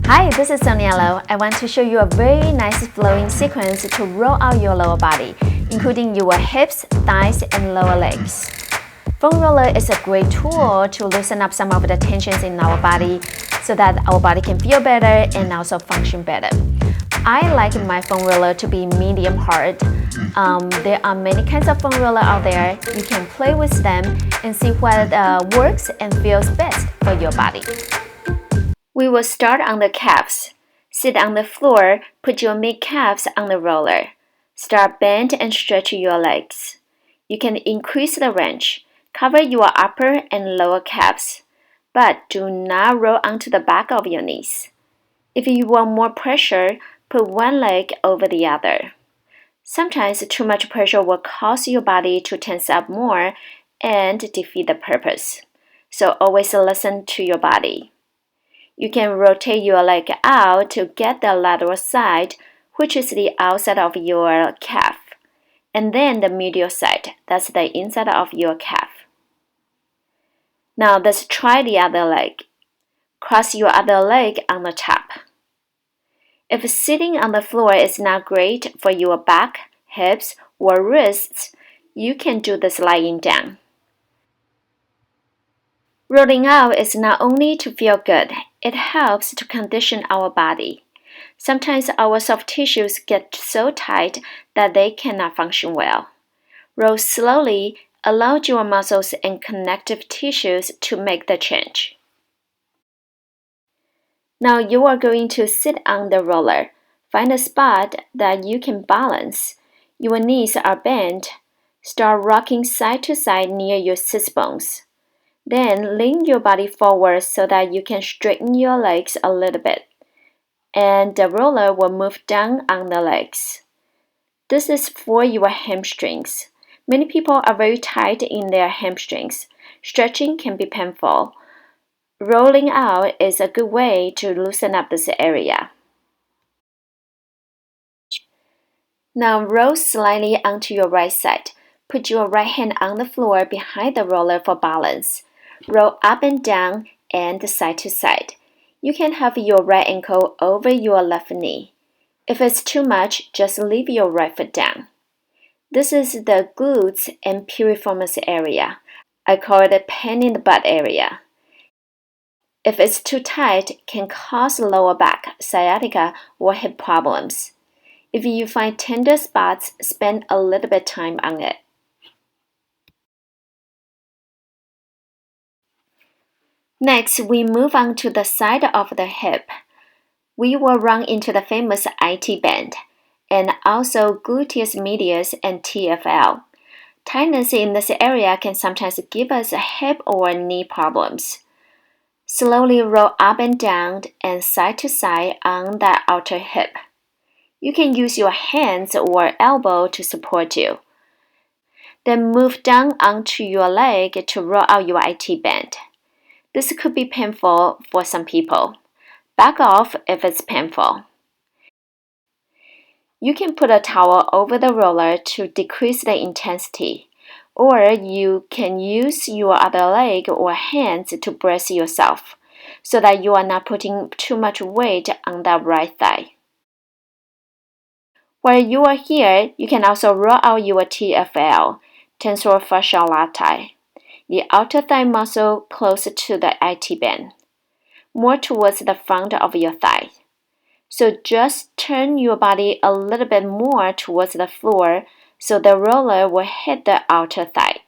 Hi, this is Sonya. I want to show you a very nice flowing sequence to roll out your lower body, including your hips, thighs, and lower legs. Foam roller is a great tool to loosen up some of the tensions in our body so that our body can feel better and also function better. I like my foam roller to be medium hard. There are many kinds of foam roller out there. You can play with them and see what works and feels best for your body. We will start on the calves. Sit on the floor, put your mid-calves on the roller. Start bend and stretch your legs. You can increase the range. Cover your upper and lower calves, but do not roll onto the back of your knees. If you want more pressure, put one leg over the other. Sometimes too much pressure will cause your body to tense up more and defeat the purpose. So always listen to your body. You can rotate your leg out to get the lateral side, which is the outside of your calf, and then the medial side, that's the inside of your calf. Now let's try the other leg. Cross your other leg on the top. If sitting on the floor is not great for your back, hips, or wrists, you can do this lying down. Rolling out is not only to feel good, it helps to condition our body. Sometimes our soft tissues get so tight that they cannot function well. Roll slowly, allow your muscles and connective tissues to make the change. Now you are going to sit on the roller. Find a spot that you can balance. Your knees are bent. Start rocking side to side near your sits bones. Then lean your body forward so that you can straighten your legs a little bit, and the roller will move down on the legs. This is for your hamstrings. Many people are very tight in their hamstrings. Stretching can be painful. Rolling out is a good way to loosen up this area. Now roll slightly onto your right side. Put your right hand on the floor behind the roller for balance. Roll up and down and side to side. You can have your right ankle over your left knee. If it's too much, just leave your right foot down. This is the glutes and piriformis area. I call it the pain in the butt area. If it's too tight, it can cause lower back, sciatica, or hip problems. If you find tender spots, spend a little bit time on it. Next, we move on to the side of the hip. We will run into the famous IT band and also gluteus medius and TFL. Tightness in this area can sometimes give us hip or knee problems. Slowly roll up and down and side to side on the outer hip. You can use your hands or elbow to support you. Then move down onto your leg to roll out your IT band. This could be painful for some people. Back off if it's painful. You can put a towel over the roller to decrease the intensity, or you can use your other leg or hands to brace yourself so that you are not putting too much weight on that right thigh. While you are here, you can also roll out your TFL, tensor fasciae latae, the outer thigh muscle closer to the IT band, more towards the front of your thigh. So just turn your body a little bit more towards the floor so the roller will hit the outer thigh.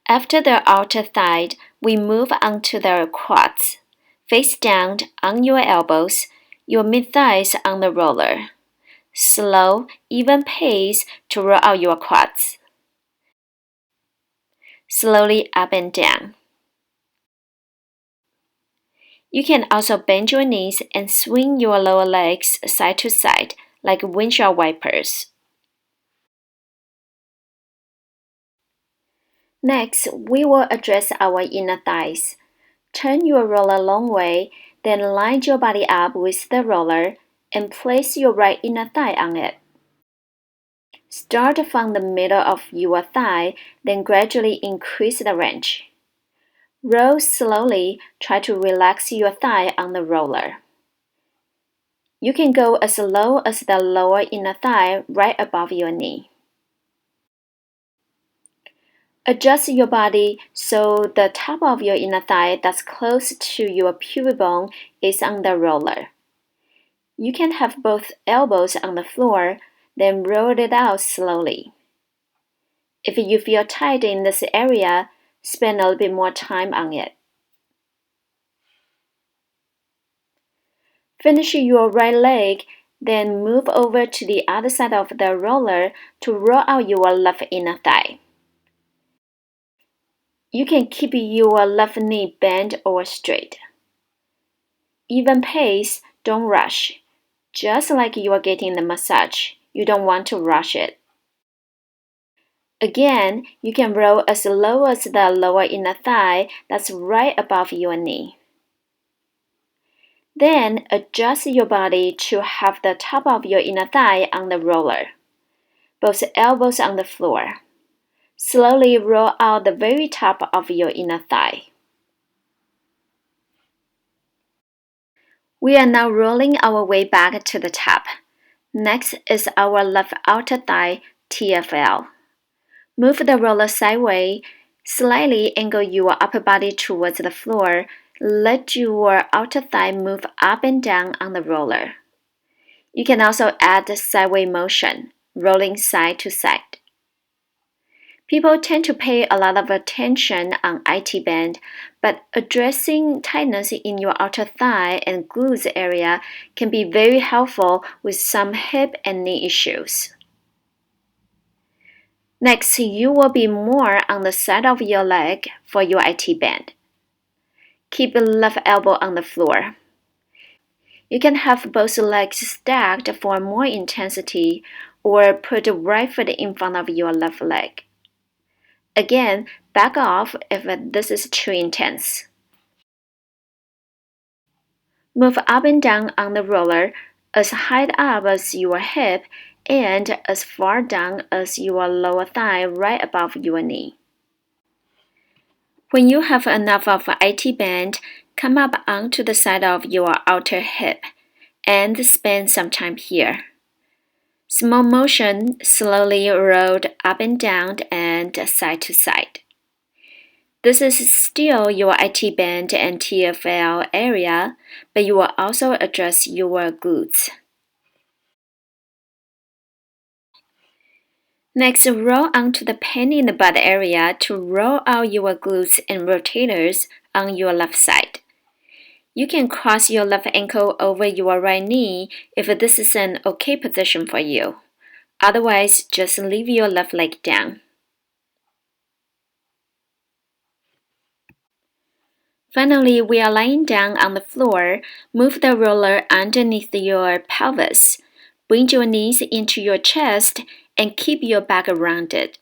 After the outer thigh, we move on to the quads. Face down on your elbows, your mid-thighs on the roller. Slow, even pace to roll out your quads. Slowly up and down. You can also bend your knees and swing your lower legs side to side like windshield wipers. Next, we will address our inner thighs. Turn your roller long way, then line your body up with the roller and place your right inner thigh on it. Start from the middle of your thigh, then gradually increase the range. Roll slowly, try to relax your thigh on the roller. You can go as low as the lower inner thigh right above your knee. Adjust your body so the top of your inner thigh that's close to your pubic bone is on the roller. You can have both elbows on the floor, then roll it out slowly. If you feel tight in this area, spend a little bit more time on it. Finish your right leg, then move over to the other side of the roller to roll out your left inner thigh. You can keep your left knee bent or straight. Even pace, don't rush. Just like you are getting the massage, you don't want to rush it. Again, you can roll as low as the lower inner thigh that's right above your knee. Then adjust your body to have the top of your inner thigh on the roller, both elbows on the floor. Slowly roll out the very top of your inner thigh. We are now rolling our way back to the top. Next is our left outer thigh, TFL. Move the roller sideways, slightly angle your upper body towards the floor. Let your outer thigh move up and down on the roller. You can also add sideways motion, rolling side to side. People tend to pay a lot of attention on IT band, but addressing tightness in your outer thigh and glutes area can be very helpful with some hip and knee issues. Next, you will be more on the side of your leg for your IT band. Keep the left elbow on the floor. You can have both legs stacked for more intensity or put the right foot in front of your left leg. Again, back off if this is too intense. Move up and down on the roller as high up as your hip and as far down as your lower thigh right above your knee. When you have enough of IT band, come up onto the side of your outer hip and spend some time here. Small motion, slowly rolled up and down and side to side. This is still your IT band and TFL area, but you will also address your glutes. Next, roll onto the pain in the butt area to roll out your glutes and rotators on your left side. You can cross your left ankle over your right knee if this is an okay position for you. Otherwise, just leave your left leg down. Finally, we are lying down on the floor. Move the roller underneath your pelvis. Bring your knees into your chest and keep your back rounded.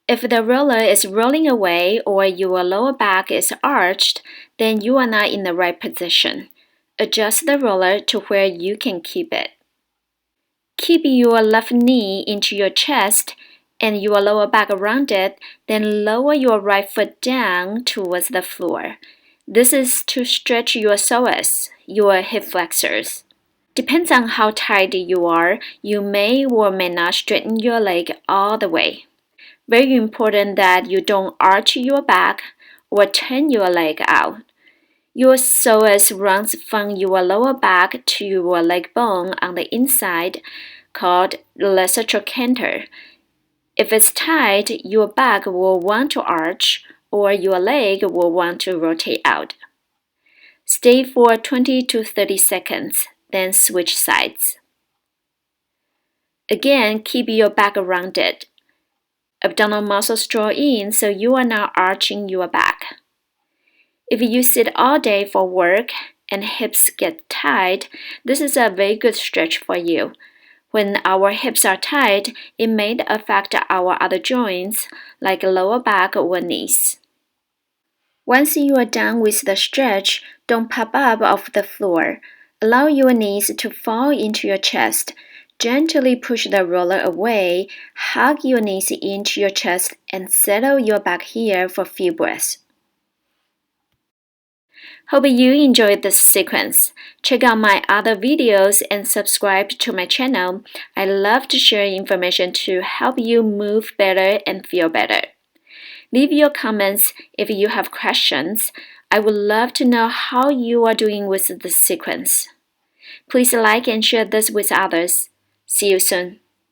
If the roller is rolling away or your lower back is arched, then you are not in the right position. Adjust the roller to where you can keep it. Keep your left knee into your chest and your lower back rounded, then lower your right foot down towards the floor. This is to stretch your psoas, your hip flexors. Depends on how tight you are, you may or may not straighten your leg all the way. Very important that you don't arch your back or turn your leg out. Your psoas runs from your lower back to your leg bone on the inside, called lesser trochanter. If it's tight, your back will want to arch or your leg will want to rotate out. Stay for 20 to 30 seconds, then switch sides. Again, keep your back rounded. Abdominal muscles draw in so you are not arching your back. If you sit all day for work and hips get tight, this is a very good stretch for you. When our hips are tight, it may affect our other joints like lower back or knees. Once you are done with the stretch, don't pop up off the floor. Allow your knees to fall into your chest. Gently push the roller away, hug your knees into your chest, and settle your back here for a few breaths. Hope you enjoyed this sequence. Check out my other videos and subscribe to my channel. I love to share information to help you move better and feel better. Leave your comments if you have questions. I would love to know how you are doing with this sequence. Please like and share this with others. See you soon.